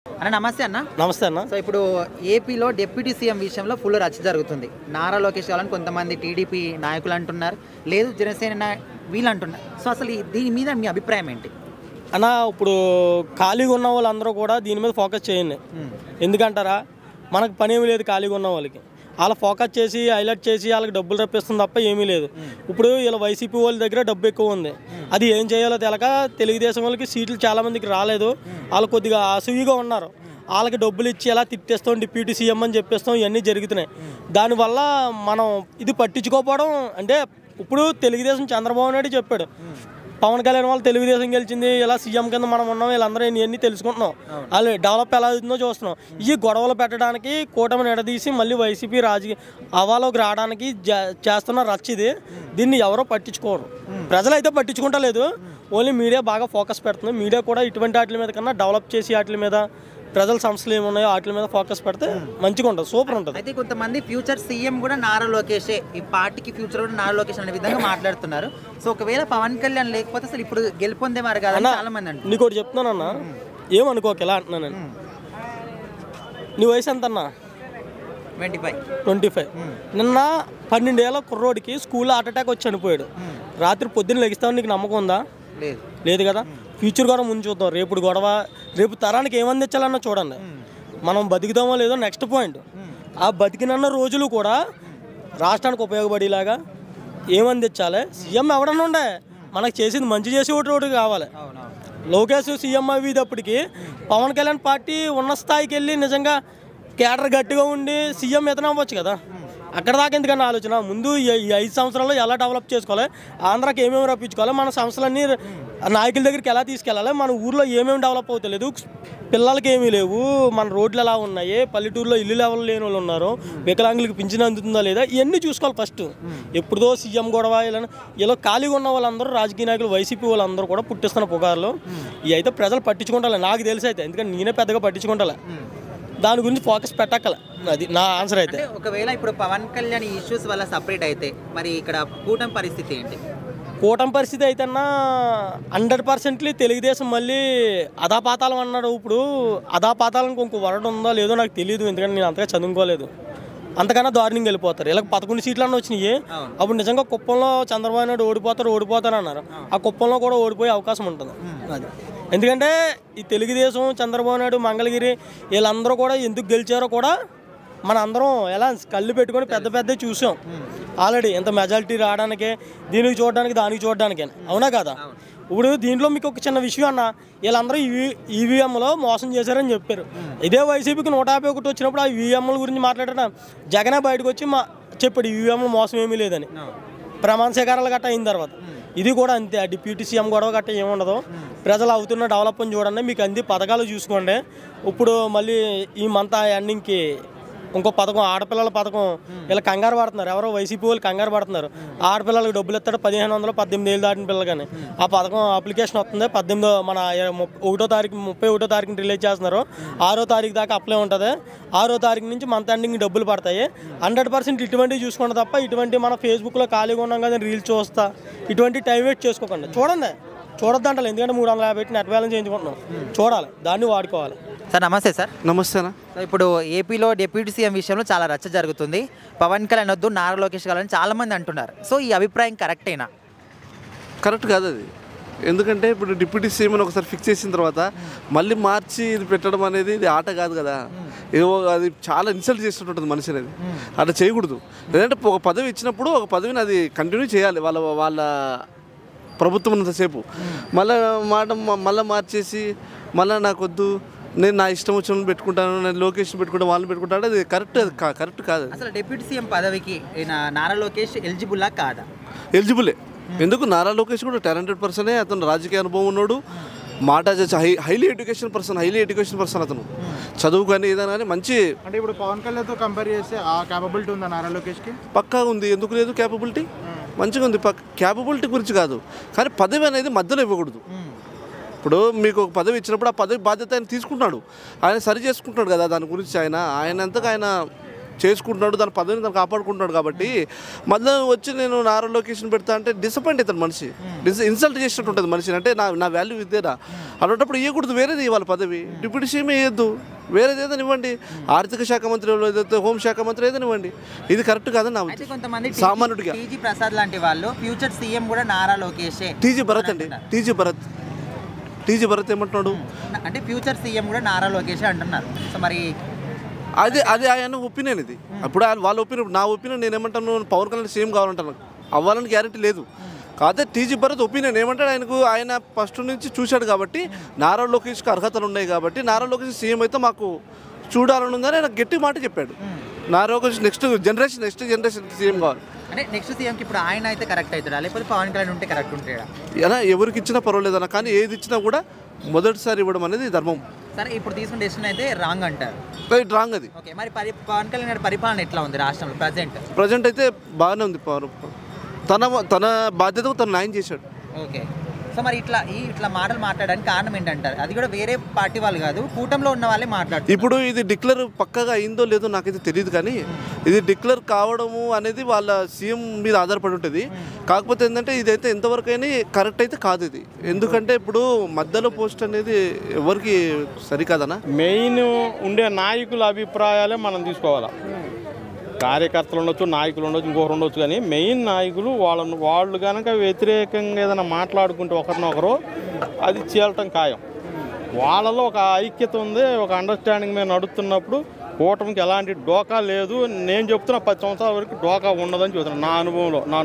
అన్న నమస్తే అన్న. నమస్తే అన్న. సో ఇప్పుడు ఏపీలో డిప్యూటీ సీఎం విషయంలో ఫుల్ రచ్చ జరుగుతుంది. నారా లోకేష్ గారని కొంతమంది టీడీపీ నాయకులు అంటున్నారు, లేదు జనసేన వీళ్ళు అంటున్నారు. సో అసలు దీని మీద మీ అభిప్రాయం ఏంటి అన్న? ఇప్పుడు ఖాళీగా ఉన్న వాళ్ళందరూ కూడా దీని మీద ఫోకస్ చేయండి. ఎందుకంటారా, మనకు పని ఏమీ లేదు. ఖాళీగా ఉన్న వాళ్ళకి వాళ్ళ ఫోకస్ చేసి హైలైట్ చేసి వాళ్ళకి డబ్బులు రప్పిస్తుంది తప్ప ఏమీ లేదు. ఇప్పుడు వీళ్ళ వైసీపీ వాళ్ళ దగ్గర డబ్బు ఎక్కువ ఉంది. అది ఏం చేయాలో తెలక తెలుగుదేశం వాళ్ళకి సీట్లు చాలామందికి రాలేదు. వాళ్ళు కొద్దిగా అసూయగా ఉన్నారు. వాళ్ళకి డబ్బులు ఇచ్చి ఎలా తిట్టేస్తాం, డిప్యూటీ సీఎం అని చెప్పేస్తాం, ఇవన్నీ జరుగుతున్నాయి. దానివల్ల మనం ఇది పట్టించుకోకపోవడం. అంటే ఇప్పుడు తెలుగుదేశం చంద్రబాబు నాయుడు చెప్పాడు, పవన్ కళ్యాణ్ వాళ్ళు తెలుగుదేశం గెలిచింది, ఇలా సీఎం కింద మనం ఉన్నాం, వీళ్ళందరూ ఇవన్నీ తెలుసుకుంటున్నాం, వాళ్ళు డెవలప్ ఎలా అవుతుందో చూస్తున్నాం. ఈ గొడవలు పెట్టడానికి కూటమిని ఎడదీసి మళ్ళీ వైసీపీ రాజకీయ హవాలోకి రావడానికి చేస్తున్న రచ్చ ఇది. దీన్ని ఎవరో పట్టించుకోరు, ప్రజలైతే పట్టించుకుంటలేదు. ఓన్లీ మీడియా బాగా ఫోకస్ పెడుతుంది. మీడియా కూడా ఇటువంటి వాటి మీద కన్నా డెవలప్ చేసి వాటి మీద, ప్రజల సమస్యలు ఏమున్నాయో వాటి మీద ఫోకస్ పెడితే మంచిగా ఉంటుంది, సూపర్ ఉంటుంది. అయితే కొంతమంది ఫ్యూచర్ సీఎం కూడా నారా లోకేషే, ఈ పార్టీకి ఫ్యూచర్ కూడా నారా లోకేష్ అనే విధంగా మాట్లాడుతున్నారు. సో ఒకవేళ పవన్ కళ్యాణ్ లేకపోతే అసలు ఇప్పుడు గెలుపొందేవారు కదా చాలా మంది అంటారు. నీకు ఒకటి చెప్తున్నానన్న, ఏమనుకోక ఎలా అంటున్నాను. నీ వయసు ఎంత అన్నా? 25. నిన్న 12 ఏళ్ళ కుర్రోడికి స్కూల్లో హార్ట్ అటాక్ వచ్చి చనిపోయాడు. రాత్రి పొద్దున్న లెగిస్తావు, నీకు నమ్మకం ఉందా? లేదు కదా. ఫ్యూచర్ కూడా ముందు చూద్దాం. రేపు గొడవ, రేపు తరానికి ఏమందించాలన్నా చూడండి. మనం బతుకుతామో లేదో నెక్స్ట్ పాయింట్. ఆ బతికినన్న రోజులు కూడా రాష్ట్రానికి ఉపయోగపడేలాగా ఏమందించాలి. సీఎం ఎవడన్నా ఉండే, మనకు చేసింది మంచి చేసి ఒకటి కావాలి. లోకేష్ సీఎం అయ్యేటప్పటికి పవన్ కళ్యాణ్ పార్టీ ఉన్న స్థాయికి వెళ్ళి నిజంగా కేడర్ గట్టిగా ఉండి సీఎం ఎతన అవ్వచ్చు కదా. అక్కడ దాకా ఎందుకన్నా ఆలోచన. ముందు ఈ 5 సంవత్సరాల్లో ఎలా డెవలప్ చేసుకోవాలి, ఆంధ్రాకి ఏమేమి రప్పించుకోవాలి, మన సంస్థలన్నీ నాయకుల దగ్గరికి ఎలా తీసుకెళ్ళాలి, మన ఊర్లో ఏమేమి డెవలప్ అవుతలేదు, పిల్లలకి ఏమీ లేవు, మన రోడ్లు ఎలా ఉన్నాయి, పల్లెటూరులో ఇల్లు లెవెల్ లేని వాళ్ళు ఉన్నారు, వికలాంగులకు పింఛన్ అందుతుందా లేదా, ఇవన్నీ చూసుకోవాలి ఫస్ట్. ఎప్పుడుదో సీఎం గొడవ ఇలా ఖాళీగా ఉన్న వాళ్ళందరూ రాజకీయ నాయకులు, వైసీపీ వాళ్ళందరూ కూడా పుట్టిస్తున్న పుకార్లు ఇవి అయితే ప్రజలు పట్టించుకుంటారు. నాకు తెలిసి అయితే, ఎందుకంటే నేనే పెద్దగా పట్టించుకుంటా, దాని గురించి ఫోకస్ పెట్టక్కల. అది నా ఆన్సర్. అయితే ఒకవేళ ఇప్పుడు పవన్ కళ్యాణ్ ఇష్యూస్ వల్ల సపరేట్ అయితే మరి ఇక్కడ కూటమి పరిస్థితి ఏంటి? కూటమి పరిస్థితి అయితే అన్నా 100% తెలుగుదేశం మళ్ళీ అధాపాతాలం అన్నాడు. ఇప్పుడు అధాపాతాలకు ఇంకో వరడు ఉందో లేదో నాకు తెలియదు, ఎందుకంటే నేను అంతగా చదువుకోలేదు. అంతకన్నా దారుణంగా వెళ్ళిపోతారు. ఇలా 11 సీట్లు అన్న వచ్చినాయి. అప్పుడు నిజంగా కుప్పంలో చంద్రబాబు నాయుడు ఓడిపోతారు అన్నారు. ఆ కుప్పంలో కూడా ఓడిపోయే అవకాశం ఉంటుంది. అది ఎందుకంటే ఈ తెలుగుదేశం, చంద్రబాబు నాయుడు, మంగళగిరి వీళ్ళందరూ కూడా ఎందుకు గెలిచారో కూడా మన అందరం ఎలా కళ్ళు పెట్టుకొని పెద్ద చూసాం ఆల్రెడీ. ఎంత మెజారిటీ రావడానికి, దీనికి చూడడానికి, దానికి చూడడానికి, అవునా కదా. ఇప్పుడు దీంట్లో మీకు ఒక చిన్న విషయం అన్న, వీళ్ళందరూ ఈవీఎంలో మోసం చేశారని చెప్పారు. ఇదే వైసీపీకి 151 వచ్చినప్పుడు ఆ ఈవీఎంల గురించి మాట్లాడడం జగనే బయటకు వచ్చి చెప్పాడు ఈవీఎంలో మోసం ఏమీ లేదని. ప్రమాణ స్వీకారాలు గట్ట అయిన తర్వాత ఇది కూడా అంతే. ఆ డిప్యూటీ సీఎం గొడవ గట్ట ఏముండదు. ప్రజలు అవుతున్న డెవలప్మెంట్ చూడండి, మీకు అన్ని పథకాలు చూసుకోండి. ఇప్పుడు మళ్ళీ ఈ మంత్ ఎండింగ్కి ఇంకో పథకం, ఆడపిల్లల పథకం, ఇలా కంగారు పడుతున్నారు. ఎవరో వైసీపీ వాళ్ళు కంగారు పడుతున్నారు. ఆడపిల్లలకు డబ్బులు ఇస్తాడు 1500, 18 ఏళ్ళు దాటిన పిల్లలు. కానీ ఆ పథకం అప్లికేషన్ వస్తుంది 18 మన 1వ తారీఖు 31వ తారీఖుని రిలీజ్ చేస్తున్నారు. 6వ తారీఖు దాకా అప్లై ఉంటుంది. 6వ తారీఖు నుంచి మంత్ ఎండింగ్ డబ్బులు పడతాయి. 100% ఇటువంటివి చూసుకోండి తప్ప ఇటువంటి మన ఫేస్బుక్లో ఖాళీగా ఉన్నాం కదా రీల్స్ చూస్తా ఇటువంటి టైం వేస్ట్ చేసుకోకండి. చూడండి, చూడొద్దంటారు. ఎందుకంటే 350 పెట్టి నెట్ బ్యాలెన్స్ చేయించుకుంటున్నాం. చూడాలి, దాన్ని వాడుకోవాలి. సార్ నమస్తే. సార్ నమస్తే అన్న. ఇప్పుడు ఏపీలో డిప్యూటీ సీఎం విషయంలో చాలా రచ్చ జరుగుతుంది. పవన్ కళ్యాణ్ వద్దు, నారా లోకేష్ గారని చాలామంది అంటున్నారు. సో ఈ అభిప్రాయం కరెక్టేనా? కరెక్ట్ కాదు అది. ఎందుకంటే ఇప్పుడు డిప్యూటీ సీఎం అని ఒకసారి ఫిక్స్ చేసిన తర్వాత మళ్ళీ మార్చి ఇది పెట్టడం అనేది ఇది ఆట కాదు కదా. ఏవో అది చాలా ఇన్సల్ట్ చేస్తుంటుంది మనిషి అనేది. అట్లా చేయకూడదు. లేదంటే ఒక పదవి ఇచ్చినప్పుడు ఒక పదవిని అది కంటిన్యూ చేయాలి. వాళ్ళ ప్రభుత్వం ఉన్నంతసేపు మళ్ళీ మార్చేసి మళ్ళీ నాకు వద్దు, నేను నా ఇష్టం వచ్చిన పెట్టుకుంటాను, నేను లొకేషన్ పెట్టుకుంటాను, వాళ్ళని పెట్టుకుంటాను, అది కరెక్ట్ కాదు. అసలు డిప్యూటీ సీఎం పదవికి నారా లోకేష్ ఎలిజిబుల్లా కాదా? ఎలిజిబులే. ఎందుకు, నారా లోకేష్ కూడా టాలెంటెడ్ పర్సనే. అతను రాజకీయ అనుభవం ఉన్నాడు, మాట హైలీ ఎడ్యుకేషన్ పర్సన్ అతను. చదువు కానీ ఏదైనా కానీ మంచి. అంటే ఇప్పుడు పవన్ కళ్యాణ్తో కంపేర్ చేస్తే ఆ క్యాపబిలిటీ ఉందా నారా లోకేష్కి? పక్కా ఉంది. ఎందుకు లేదు? క్యాపబిలిటీ మంచిగా ఉంది. క్యాపబిలిటీ గురించి కాదు, కానీ పదవి అనేది మధ్యలో ఇవ్వకూడదు. ఇప్పుడు మీకు ఒక పదవి ఇచ్చినప్పుడు ఆ పదవి బాధ్యత ఆయన తీసుకుంటున్నాడు, ఆయన సరి చేసుకుంటున్నాడు కదా. దాని గురించి ఆయన అంతగా ఆయన చేసుకుంటున్నాడు, దాని పదవిని తను కాపాడుకుంటున్నాడు కాబట్టి మళ్ళీ వచ్చి నేను నారా లోకేష్ని పెడతా అంటే డిసప్పాయింట్ అవుతాను మనిషి. ఇన్సల్ట్ చేసినట్టు ఉంటుంది మనిషిని. అంటే నా వాల్యూ ఇదేనా అన్నప్పుడు ఇవ్వకూడదు, వేరేది ఇవ్వాలి పదవి. డిప్యూటీ సీఎం వేయద్దు, వేరేది ఏదైనా ఇవ్వండి. ఆర్థిక శాఖ మంత్రి ఏదైతే హోంశాఖ మంత్రి ఏదైనా ఇవ్వండి. ఇది కరెక్ట్ కాదని నా కొంతమంది సామాన్యుడిగా. టీజీ ప్రసాద్ లాంటి వాళ్ళు ఫ్యూచర్ సీఎం కూడా నారా లోకేషే. టీజీ భరత్ అండి, టీజీ భరత్ ఏమంటున్నాడు అంటే ఫ్యూచర్ సీఎం కూడా నారా లోకేషే అంటున్నారు. సో మరి అది ఆయన ఒపీనియన్. ఇది అప్పుడు వాళ్ళ ఒపీనియన్. నా ఒపీనియన్ నేను ఏమంటాను, పవన్ కళ్యాణ్ సీఎం కావాలంటాను, అవ్వాలని గ్యారెంటీ లేదు. కాకపోతే టీజీ భరత్ ఒపీనియన్ ఏమంటాడు, ఆయన ఫస్ట్ నుంచి చూశాడు కాబట్టి నారా లోకేష్కి అర్హతలు ఉన్నాయి కాబట్టి నారా లోకేష్ సీఎం అయితే మాకు చూడాలని ఉందని ఆయన గట్టి మాట చెప్పాడు. Nara Lokesh next generation CM కావాలి. అంటే నెక్స్ట్ సీఎంకి ఇప్పుడు ఆయన అయితే కరెక్ట్ అవుతాడా, లేకపోతే పవన్ కళ్యాణ్ ఉంటే కరెక్ట్ ఉంటాడా? అలా ఎవరికి ఇచ్చినా పర్వాలేదన్న, కానీ ఏది ఇచ్చినా కూడా మొదటిసారి ఇవ్వడం అనేది ధర్మం. సరే, ఇప్పుడు తీసుకున్న డెసిషన్ అయితే రాంగ్ అంటారు. రైట్, రాంగ్ అది. ఓకే, మరి పవన్ కళ్యాణ్ గారి పరిపాలన ఎట్లా ఉంది రాష్ట్రంలో ప్రజెంట్ అయితే బాగానే ఉంది. తన బాధ్యతకు తను న్యాయం చేశాడు. ఓకే, సో మరి ఇట్లా మాటలు మాట్లాడడానికి కారణం ఏంటంటారు? అది కూడా వేరే పార్టీ వాళ్ళు కాదు, కూటమిలో ఉన్న వాళ్ళే మాట్లాడుతారు. ఇప్పుడు ఇది డిక్లేర్ పక్కగా అయిందో లేదో నాకైతే తెలియదు, కానీ ఇది డిక్లేర్ కావడము అనేది వాళ్ళ సీఎం మీద ఆధారపడి ఉంటుంది. కాకపోతే ఏంటంటే ఇదైతే ఎంతవరకు అయినా కరెక్ట్ అయితే కాదు ఇది. ఎందుకంటే ఇప్పుడు మధ్యలో పోస్ట్ అనేది ఎవరికి సరికాదనా. మెయిన్ ఉండే నాయకుల అభిప్రాయాలే మనం తీసుకోవాలా. కార్యకర్తలు ఉండొచ్చు, నాయకులు ఉండొచ్చు, ఇంకొకరు ఉండొచ్చు, కానీ మెయిన్ నాయకులు వాళ్ళు కనుక వ్యతిరేకంగా ఏదైనా మాట్లాడుకుంటే ఒకరినొకరు అది చీలటం ఖాయం. వాళ్ళలో ఒక ఐక్యత ఉంది, ఒక అండర్స్టాండింగ్ మీద నడుస్తున్నప్పుడు కూటమికి ఎలాంటి డోకా లేదు. నేను చెప్తున్నా 10 సంవత్సరాల వరకు డోకా ఉండదని చెబుతున్నాను నా అనుభవంలో. నా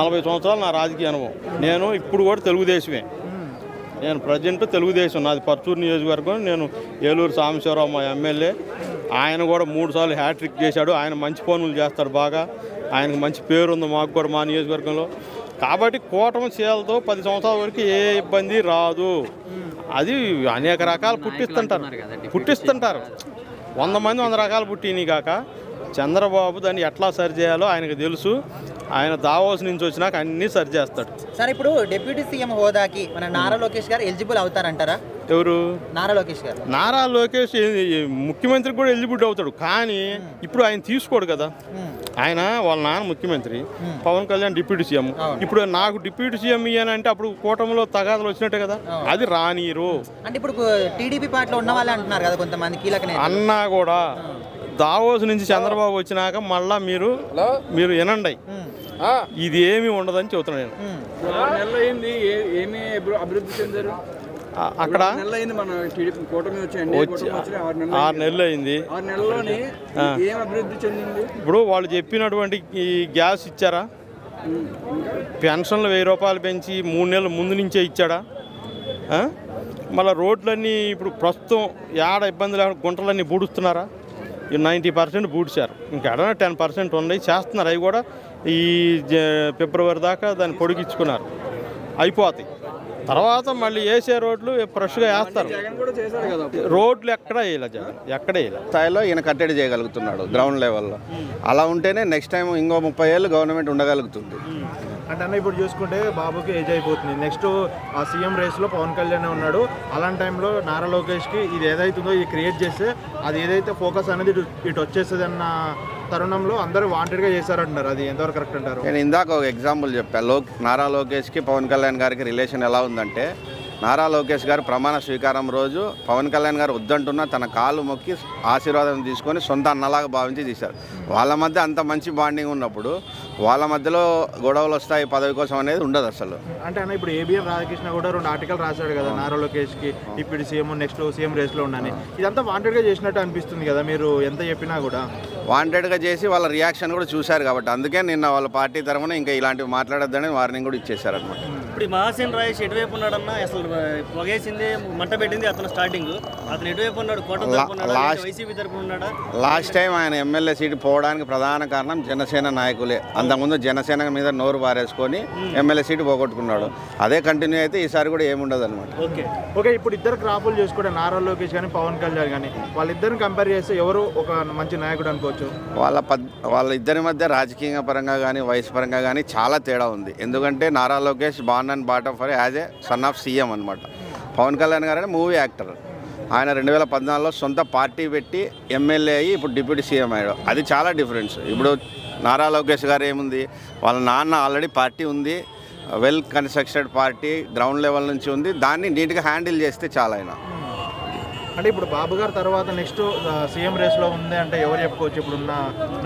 40 సంవత్సరాలు నా రాజకీయ అనుభవం. నేను ఇప్పుడు కూడా తెలుగుదేశమే. నేను ప్రజెంట్ తెలుగుదేశం, నాది పర్చూరు నియోజకవర్గం. నేను ఏలూరు సాంబశివరావు మా ఎమ్మెల్యే. ఆయన కూడా 3 సార్లు హ్యాట్రిక్ చేశాడు. ఆయన మంచి పనులు చేస్తాడు బాగా. ఆయనకు మంచి పేరు ఉంది మాకు కూడా మా నియోజకవర్గంలో. కాబట్టి కూటమి చీలతో 10 సంవత్సరాల వరకు ఏ ఇబ్బంది రాదు. అది అనేక రకాలు పుట్టిస్తుంటారు 100 మంది 100 రకాలు పుట్టినవి కాక చంద్రబాబు దాన్ని ఎట్లా సరి చేయాలో ఆయనకు తెలుసు. ఆయన దావోస్ నుంచి వచ్చినాక అన్నీ సరి చేస్తాడు. సరే, ఇప్పుడు డిప్యూటీ సీఎం హోదాకి మన నారా లోకేష్ గారు ఎలిజిబుల్ అవుతారంటారా? ఎవరు? నారా లోకేష్ గారు. నారా లోకేష్ ముఖ్యమంత్రికి కూడా ఎలిజిబుల్ అవుతాడు, కానీ ఇప్పుడు ఆయన తీసుకోడు కదా. ఆయన వాళ్ళ నాన్న ముఖ్యమంత్రి, పవన్ కళ్యాణ్ డిప్యూటీ సీఎం. ఇప్పుడు నాకు డిప్యూటీ సీఎం ఇయ్యానంటే అప్పుడు కూటమిలో తగాదాలు వచ్చినట్టే కదా. అది రానిరు. అంటే ఇప్పుడు టీడీపీ పార్టీలో ఉన్న వాళ్ళే అంటున్నారు కదా కొంతమంది కీలక నేతలు. అన్నా కూడా దావోస్ నుంచి చంద్రబాబు వచ్చినాక మళ్ళా మీరు వినండి, ఇది ఏమీ ఉండదని చెబుతున్నాను నేను. 6 నెలలు అయింది, ఏమీ అభివృద్ధి చెందారు అక్కడ. 6 నెలలు అయింది, మన కూటమి వచ్చి 6 నెలలు అయింది. 6 నెలల్లోనే ఏం అభివృద్ధి చెందింది? ఇప్పుడు వాళ్ళు చెప్పినటువంటి ఈ గ్యాస్ ఇచ్చారా? పెన్షన్లు 1000 రూపాయలు పెంచి 3 నెలల ముందు నుంచే ఇచ్చాడా? మళ్ళీ రోడ్లన్నీ ఇప్పుడు ప్రస్తుతం ఏడ ఇబ్బంది లేకుండా గుంటలన్నీ బూడుస్తున్నారా? 90% బూడ్చారు, ఇంకెడ 10% ఉన్నాయి, చేస్తున్నారు. అవి కూడా ఈ ఫిబ్రవరి దాకా దాన్ని పొడిగించుకున్నారు, అయిపోతాయి. తర్వాత మళ్ళీ వేసే రోడ్లు ఫ్రెష్గా వేస్తారు. రోడ్లు ఎక్కడ వేయాలి జగన్, ఎక్కడ వేయాలి స్థాయిలో ఈయన కట్టడి చేయగలుగుతున్నాడు గ్రౌండ్ లెవెల్లో. అలా ఉంటేనే నెక్స్ట్ టైం ఇంకో 30 ఏళ్ళు గవర్నమెంట్ ఉండగలుగుతుంది. అంటే అన్న ఇప్పుడు చూసుకుంటే బాబుకి ఏజ్ అయిపోతుంది, నెక్స్ట్ ఆ సీఎం రేస్లో పవన్ కళ్యాణ్ ఉన్నాడు. అలాంటి టైంలో నారా లోకేష్కి ఇది ఏదైతుందో ఇది క్రియేట్ చేస్తే అది ఏదైతే ఫోకస్ అనేది ఇటు వచ్చేస్తుంది అన్న తరుణంలో అందరూ వాంటెడ్గా చేశారంటున్నారు. అది ఎంతవరకు కరెక్ట్ అంటారు? నేను ఇందాక ఒక ఎగ్జాంపుల్ చెప్పాను. నారా లోకేష్కి పవన్ కళ్యాణ్ గారికి రిలేషన్ ఎలా ఉందంటే, నారా లోకేష్ గారు ప్రమాణ స్వీకారం రోజు పవన్ కళ్యాణ్ గారు వద్దంటున్నా తన కాలు మొక్కి ఆశీర్వాదం తీసుకొని సొంత అన్నలాగా భావించి తీశారు. వాళ్ళ మధ్య అంత మంచి బాండింగ్ ఉన్నప్పుడు వాళ్ళ మధ్యలో గొడవలు వస్తాయి పదవి కోసం అనేది ఉండదు అసలు. అంటే అన్న ఇప్పుడు ఏబిఎం రాధాకృష్ణ కూడా 2 ఆర్టికల్ రాశాడు కదా నారా లోకేష్కి డిప్యూటీ సీఎం నెక్స్ట్ సీఎం రేస్లో ఉండని. ఇదంతా వాంటెడ్గా చేసినట్టు అనిపిస్తుంది కదా, మీరు ఎంత చెప్పినా కూడా. వాంటెడ్గా చేసి వాళ్ళ రియాక్షన్ కూడా చూశారు కాబట్టి అందుకే నిన్న వాళ్ళ పార్టీ తరఫున ఇంకా ఇలాంటివి మాట్లాడొద్దని వార్నింగ్ కూడా ఇచ్చేశారనమాట. ఇప్పుడు మహాసేన్ రాయేష్ ఎటువైపు ఉన్నాడన్నా? అసలు పొగేసింది మంట పెట్టింది అతను స్టార్టింగ్. అతను ఎటువైపు ఉన్నాడు? వైసీపీ తరఫున ఉన్నాడా? లాస్ట్ టైం ఆయన ఎమ్మెల్యే సీటు పోవడానికి ప్రధాన కారణం జనసేన నాయకులే. అంతకుముందు జనసేన మీద నోరు బారేసుకొని ఎమ్మెల్యే సీటు పోగొట్టుకున్నాడు. అదే కంటిన్యూ అయితే ఈసారి కూడా ఏముండదు అనమాట. ఓకే, ఇప్పుడు ఇద్దరు క్రాపులు చేసుకుంటే నారా లోకేష్ కానీ పవన్ కళ్యాణ్ కానీ వాళ్ళిద్దరిని కంపేర్ చేస్తే ఎవరు ఒక మంచి నాయకుడు అనుకోవచ్చు? వాళ్ళ ఇద్దరి మధ్య రాజకీయ పరంగా కానీ వయసు పరంగా కానీ చాలా తేడా ఉంది. ఎందుకంటే Nara Lokesh born and bottom for as a son of CM అనమాట. పవన్ కళ్యాణ్ గారు మూవీ యాక్టర్. ఆయన 2014లో సొంత పార్టీ పెట్టి ఎమ్మెల్యే అయ్యి ఇప్పుడు డిప్యూటీ సీఎం అయ్యాడు. అది చాలా డిఫరెన్స్. ఇప్పుడు నారా లోకేష్ గారు ఏముంది, వాళ్ళ నాన్న ఆల్రెడీ పార్టీ ఉంది, well constructed party, ground level నుంచి ఉంది, దాన్ని నీట్గా హ్యాండిల్ చేస్తే చాలా. ఆయన అంటే ఇప్పుడు బాబు గారు తర్వాత నెక్స్ట్ సీఎం రేస్లో ఉంది అంటే ఎవరు చెప్పుకోవచ్చు ఇప్పుడున్న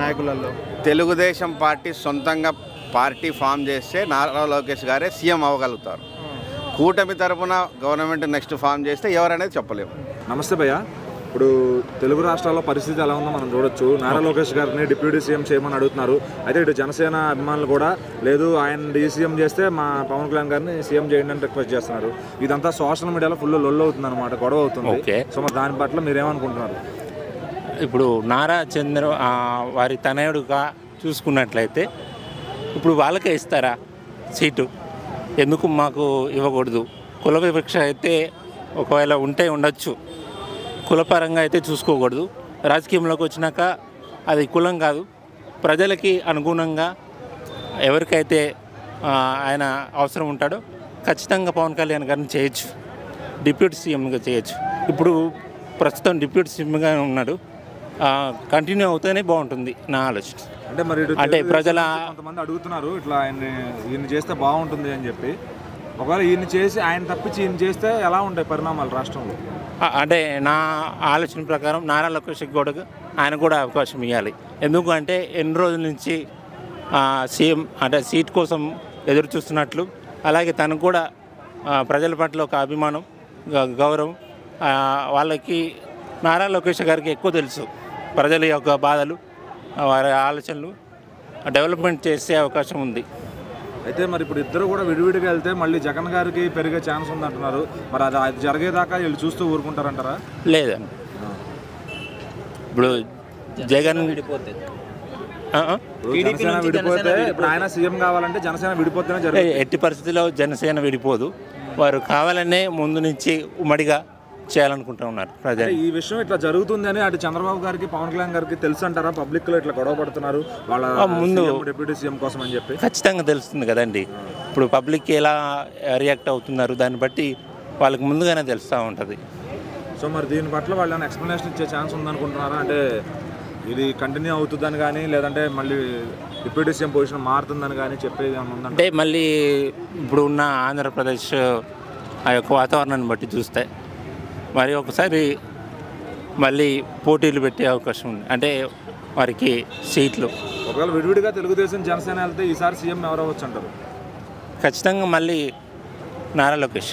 నాయకులలో? తెలుగుదేశం పార్టీ సొంతంగా పార్టీ ఫామ్ చేస్తే నారా లోకేష్ గారే సీఎం అవ్వగలుగుతారు. కూటమి తరఫున గవర్నమెంట్ నెక్స్ట్ ఫామ్ చేస్తే ఎవరనేది చెప్పలేము. నమస్తే భయ్య. ఇప్పుడు తెలుగు రాష్ట్రాల్లో పరిస్థితి ఎలా ఉందో మనం చూడొచ్చు. నారా లోకేష్ గారిని డిప్యూటీ సీఎం చేయమని అడుగుతున్నారు. అయితే ఇటు జనసేన అభిమానులు కూడా లేదు, ఆయన డీసీఎం చేస్తే మా పవన్ కళ్యాణ్ గారిని సీఎం చేయండి అని రిక్వెస్ట్ చేస్తున్నారు. ఇదంతా సోషల్ మీడియాలో ఫుల్ లొల్లు అవుతుంది అనమాట, గొడవ అవుతుంది. సో మరి దాని పట్ల మీరేమనుకుంటున్నారు? ఇప్పుడు నారా చంద్ర వారి తనయుడుగా చూసుకున్నట్లయితే ఇప్పుడు వాళ్ళకే ఇస్తారా సీటు? ఎందుకు మాకు ఇవ్వకూడదు? కుల వివక్ష అయితే ఒకవేళ ఉంటే ఉండొచ్చు, కులపరంగా అయితే చూసుకోకూడదు. రాజకీయంలోకి వచ్చినాక అది కులం కాదు, ప్రజలకి అనుగుణంగా ఎవరికైతే ఆయన అవసరం ఉంటాడో ఖచ్చితంగా పవన్ కళ్యాణ్ గారిని చేయొచ్చు, డిప్యూటీ సీఎంగా చేయొచ్చు. ఇప్పుడు ప్రస్తుతం డిప్యూటీ సీఎంగా ఉన్నాడు, కంటిన్యూ అవుతూనే బాగుంటుంది నా ఆలోచన. అంటే మరి అంటే ప్రజల కొంతమంది అడుగుతున్నారు ఇట్లా ఈయన చేస్తే బాగుంటుంది అని చెప్పి. ఒకవేళ ఈయన చేసి ఆయన తప్పించి ఈయన చేస్తే ఎలా ఉంటాయి పరిణామాలు రాష్ట్రంలో? అంటే నా ఆలోచన ప్రకారం నారా లోకేష్ కూడా ఆయన కూడా అవకాశం ఇవ్వాలి. ఎందుకంటే ఎన్ని రోజుల నుంచి సీఎం అంటే సీట్ కోసం ఎదురు చూస్తున్నట్లు, అలాగే తనకు కూడా ప్రజల పట్ల ఒక అభిమానం, గౌరవం, వాళ్ళకి నారా లోకేష్ గారికి ఎక్కువ తెలుసు ప్రజల యొక్క బాధలు, వారి ఆలోచనలు, డెవలప్మెంట్ చేసే అవకాశం ఉంది. అయితే మరి ఇప్పుడు ఇద్దరు కూడా విడివిడిగా వెళ్తే మళ్ళీ జగన్ గారికి పెరిగే ఛాన్స్ ఉందంటున్నారు. మరి అది జరిగేదాకా వీళ్ళు చూస్తూ ఊరుకుంటారంటారా? లేదండి, ఇప్పుడు జగన్ విడిపోతే ఇప్పుడు ఆయన సీఎం కావాలంటే జనసేన విడిపోతేనే జరుగుతుంది. ఎట్టి పరిస్థితుల్లో జనసేన విడిపోదు, వారు కావాలనే ముందు నుంచి ఉమ్మడిగా చేయాలనుకుంటూ ఉన్నారు ప్రజలు. ఈ విషయం ఇట్లా జరుగుతుంది అని అటు చంద్రబాబు గారికి పవన్ కళ్యాణ్ గారికి తెలుసు అంటారా? పబ్లిక్ లో ఇట్లా గొడవ పడుతున్నారు వాళ్ళ ముందు డిప్యూటీ సీఎం కోసం అని చెప్పి ఖచ్చితంగా తెలుస్తుంది కదండి. ఇప్పుడు పబ్లిక్ ఎలా రియాక్ట్ అవుతున్నారు దాన్ని బట్టి వాళ్ళకి ముందుగానే తెలుస్తూ ఉంటుంది. సో మరి దీని పట్ల వాళ్ళని ఎక్స్ప్లెనేషన్ ఇచ్చే ఛాన్స్ ఉందనుకుంటున్నారా? అంటే ఇది కంటిన్యూ అవుతుందని కానీ లేదంటే మళ్ళీ డిప్యూటీ సీఎం పొజిషన్ మారుతుందని కానీ చెప్పేది ఉందంటే? అంటే మళ్ళీ ఇప్పుడు ఉన్న ఆంధ్రప్రదేశ్ ఆ యొక్క వాతావరణాన్ని బట్టి చూస్తే మరి ఒకసారి మళ్ళీ పోటీలు పెట్టే అవకాశం ఉంది. అంటే వారికి సీట్లు ఒకవేళ విడివిడిగా తెలుగుదేశం జనసేన వెళ్తే ఈసారి సీఎం ఎవరు అవ్వచ్చు అంటారు? ఖచ్చితంగా మళ్ళీ నారా లోకేష్.